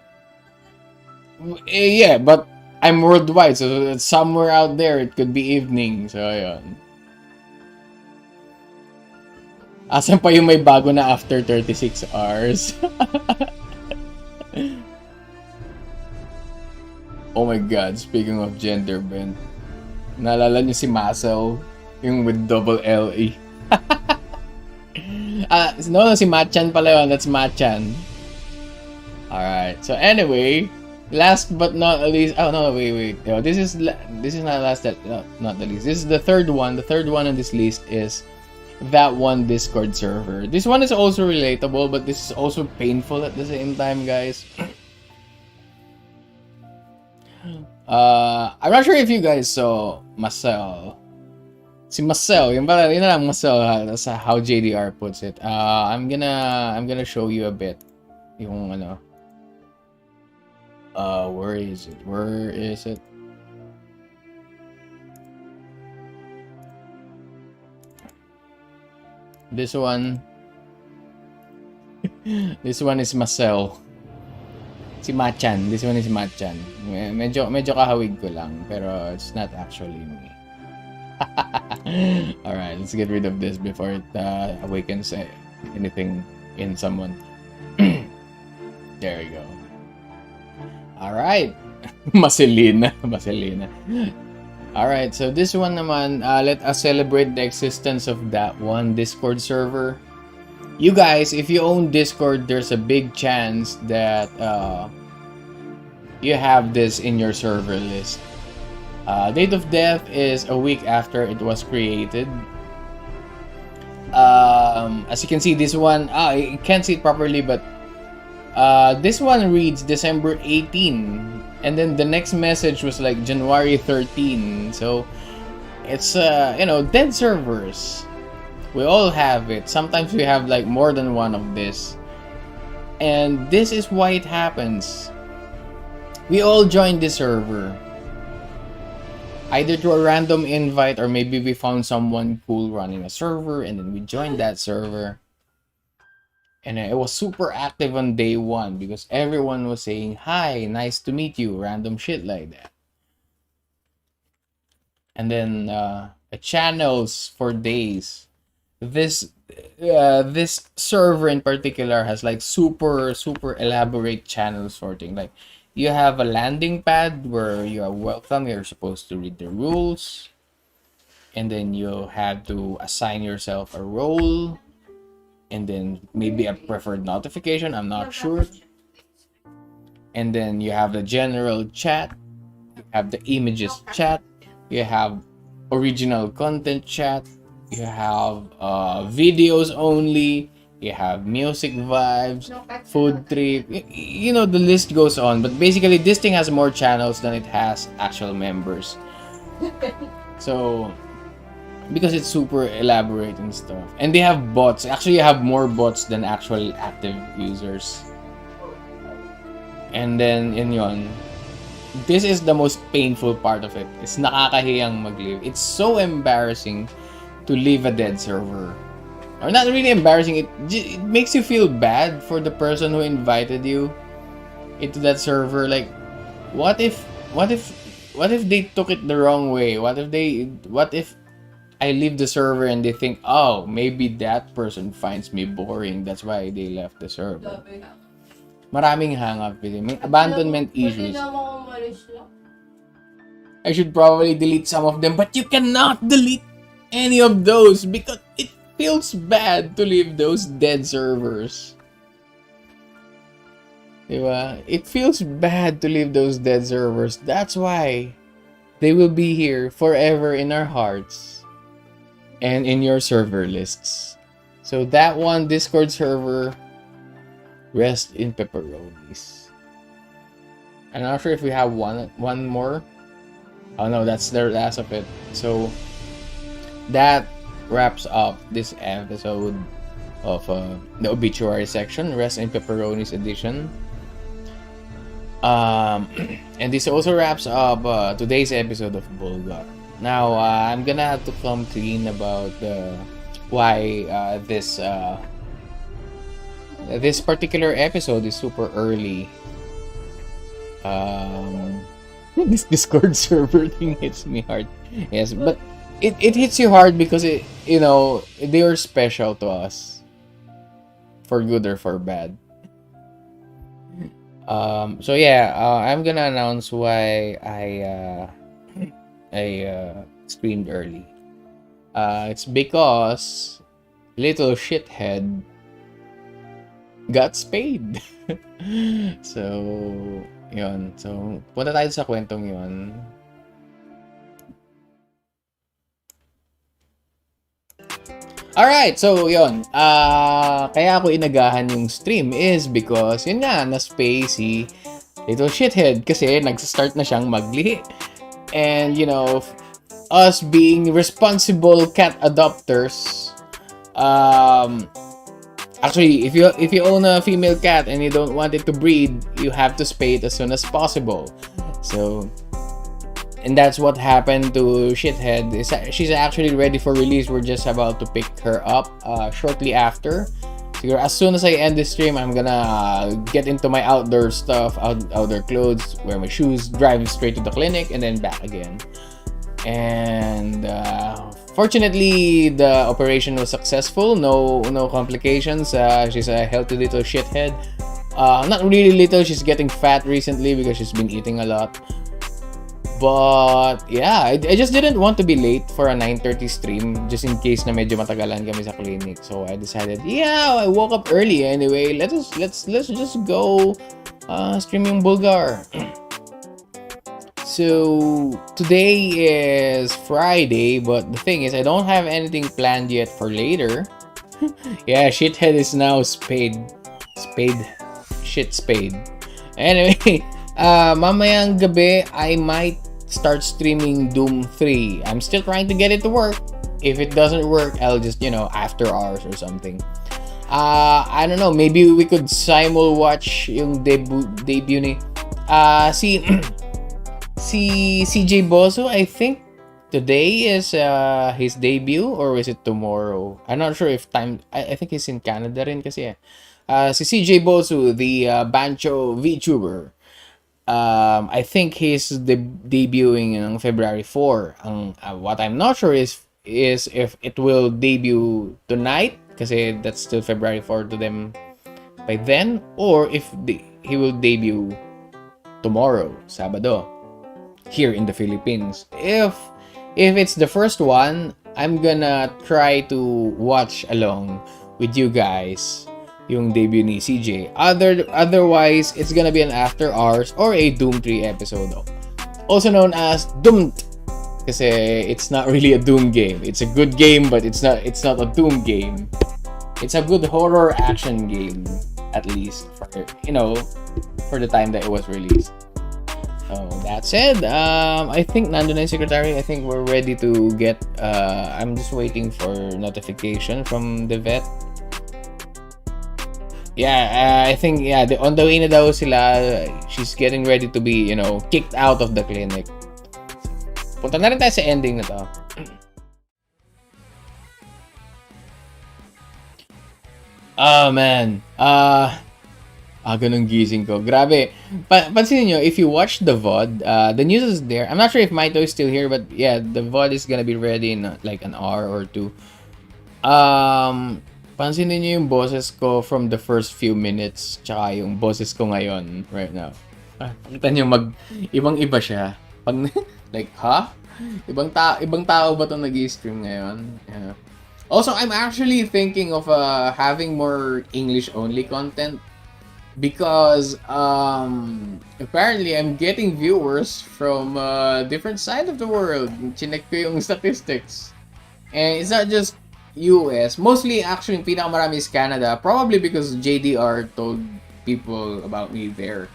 Yeah, but I'm worldwide, so somewhere out there, it could be evening. So, ayun. Asan pa yung may bago na after 36 hours? Oh my God, speaking of gender bend, naalala niyo si Masel, yung with double L-E. No, si Machan pala yun. That's Machan. Alright, so anyway, last but not least, oh no, wait. No, this is not last, not the least. This is the third one. The third one on this list is that one Discord server. This one is also relatable, but this is also painful at the same time, guys. I'm not sure if you guys saw Marcel. Si Marcel, yun lang Marcel, that's how JDR puts it. I'm gonna show you a bit yung ano. Where is it? This one. This one is Marcel. Si Machan. This one is Machan. Medyo kahawig ko lang, pero it's not actually me. Alright, let's get rid of this before it awakens anything in someone. There we go. Alright. Maselina. Alright, so this one naman, let us celebrate the existence of that one Discord server. You guys, if you own Discord, there's a big chance that you have this in your server list. Date of death is a week after it was created. As you can see, this one, you can't see it properly, but this one reads December 18, and then the next message was like January 13. So it's dead servers. We all have it. Sometimes we have like more than one of this, and this is why it happens. We all joined this server, either through a random invite, or maybe we found someone cool running a server and then we joined that server. And it was super active on day one because everyone was saying, hi, nice to meet you, random shit like that. And then channels for days. This server in particular has like super elaborate channel sorting. Like, you have a landing pad where you are welcome, you're supposed to read the rules, and then you have to assign yourself a role, and then maybe a preferred notification, I'm not sure. And then you have the general chat, you have the images chat, you have original content chat, you have videos only, you have music vibes, food trip, you know, the list goes on. But basically this thing has more channels than it has actual members. So because it's super elaborate and stuff, and they have bots. Actually, you have more bots than actual active users. And then yun, this is the most painful part of it. It's nakakahiyang mag-leave. It's so embarrassing to leave a dead server. Or not really embarrassing, it makes you feel bad for the person who invited you into that server. Like, what if they took it the wrong way? What if I leave the server and they think, oh, maybe that person finds me boring, that's why they left the server. Maraming hang-up with him. May abandonment issues. I should probably delete some of them, but you cannot delete any of those because it feels bad to leave those dead servers. Diba? It feels bad to leave those dead servers. That's why they will be here forever in our hearts and in your server lists. So that one Discord server, rest in pepperonis. I'm not sure if we have one more. Oh no, that's the last of it. So that wraps up this episode of the obituary section, Rest in Pepperoni's edition. And this also wraps up today's episode of Bulgar. Now, I'm gonna have to come clean about why this particular episode is super early. This Discord server thing hits me hard. Yes, but it hits you hard because they are special to us, for good or for bad. So yeah, I'm gonna announce why I streamed early. It's because little shithead got spayed. So, yun. So, punta tayo sa kwentong yun. Alright, so yun. Kaya ako inagahan yung stream is because, yun nga, na-spay si little shithead kasi nag-start na siyang maglihi. And, us being responsible cat adopters, actually, if you own a female cat and you don't want it to breed, you have to spay it as soon as possible. So, and that's what happened to Shithead. She's actually ready for release. We're just about to pick her up shortly after. So as soon as I end this stream, I'm gonna get into my outdoor stuff, outdoor clothes, wear my shoes, drive straight to the clinic, and then back again. And fortunately, the operation was successful. No complications. She's a healthy little shithead. Not really little. She's getting fat recently because she's been eating a lot. But yeah, I just didn't want to be late for a 9:30 stream just in case na medyo matagalan kami sa clinic. So I decided, yeah, I woke up early anyway. Let's just go stream yung Bulgar. So today is Friday, but the thing is I don't have anything planned yet for later. Yeah, shithead is now spayed. Anyway, mamayang gabi I might start streaming Doom 3. I'm still trying to get it to work. If it doesn't work, I'll just, after hours or something. I don't know, maybe we could simul watch yung debut ni si CJ Bozo. I think today is his debut, or is it tomorrow? I'm not sure if time. I think he's in Canada rin kasi. Si CJ Bozo, the Bancho Vtuber. I think he's debuting on February 4. What I'm not sure is if it will debut tonight, kasi that's still February 4 to them by then, or if he will debut tomorrow, Sabado, here in the Philippines. If it's the first one, I'm gonna try to watch along with you guys yung debut ni CJ. Otherwise, it's gonna be an after hours or a Doom 3 episode, also known as Doomed, kasi it's not really a Doom game. It's a good game, but it's not a Doom game. It's a good horror action game, at least for the time that it was released. So that said, I think nandun na yung secretary. I think we're ready to get I'm just waiting for notification from the vet. Yeah, I think on the way na daw sila. She's getting ready to be, kicked out of the clinic. Punta na rin tayo sa ending na to. Oh man. Ganun gising ko. Grabe. Pansinin nyo, if you watch the VOD, the news is there. I'm not sure if Maito is still here, but yeah, the VOD is gonna be ready in like an hour or two. Pansinin nyo yung boses ko from the first few minutes, tsaka yung boses ko ngayon, right now. Pakita nyo, ibang-iba siya. Like, ha? Ibang tao ba itong nag-i-stream ngayon? Yeah. Also, I'm actually thinking of having more English-only content because apparently I'm getting viewers from different side of the world. Chinek ko yung statistics. And it's not just US. Mostly, actually, yung pinakamarami is Canada. Probably because JDR told people about me there.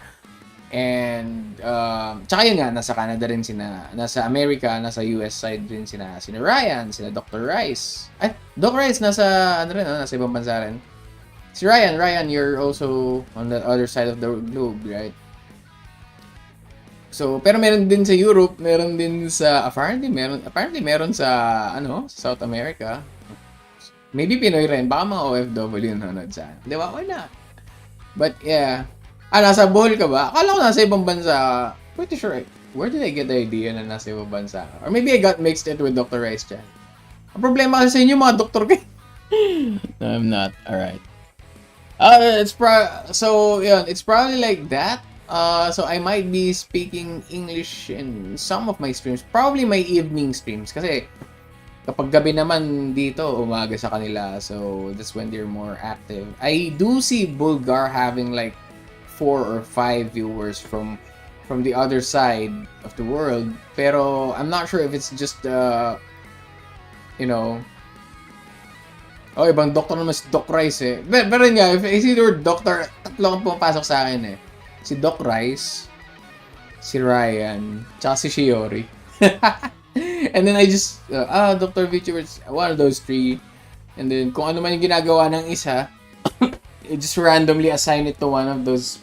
And, tsaka yun nga, nasa Canada rin nasa America, nasa US side rin sina Ryan, sina Dr. Rice. Ay, Doc Rice, nasa ibang bansa rin. Si Ryan, you're also on the other side of the globe, right? So, pero meron din sa Europe, meron din sa, apparently meron sa, South America. Maybe Pinoy rin, baka mga OFW nanonood sa, di ba? Why not? But yeah, nasa Bohol ka ba? Akala ko nasa ibang bansa. Pretty sure, where did I get the idea na nasa ibang bansa? Or maybe I got mixed it with Dr. Rice dyan. Ang problema kasi sa inyo, mga doktor kayo. No, I'm not. Alright. It's probably like that. So I might be speaking English in some of my streams. Probably my evening streams. Kasi kapag gabi naman dito, umaga sa kanila. So that's when they're more active. I do see Bulgar having like 4 or 5 viewers from the other side of the world. Pero I'm not sure if it's just ibang doctor naman si Doc Rice eh. Pero nga, if I see the word doctor, tatlo ang pumapasok sa akin eh. Si Doc Rice, si Ryan, tsaka si Shiori. And then I just, Dr. Vtuber, one of those 3. And then kung ano man yung ginagawa ng isa, I just randomly assign it to one of those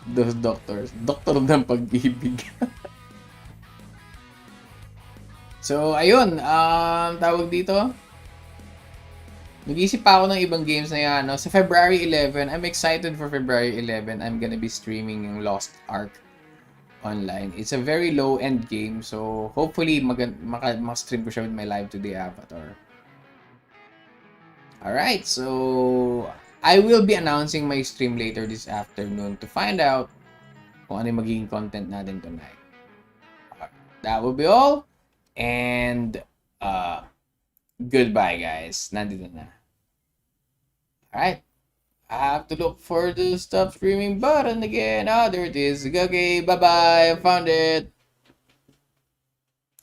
those doctors. Doktor ng pag-ibig. So, ayun, tawag dito. Nag-iisip pa ako ng ibang games na yan. Sa February 11, I'm excited for February 11. I'm gonna be streaming yung Lost Ark online. It's a very low-end game, so hopefully mag-stream ko siya with my Live Today avatar. Alright, so I will be announcing my stream later this afternoon to find out kung ano yung magiging content natin tonight. That will be all. And, goodbye, guys. Nandito na. Alright. I have to look for the stop streaming button again. There it is. Okay, bye-bye. I found it.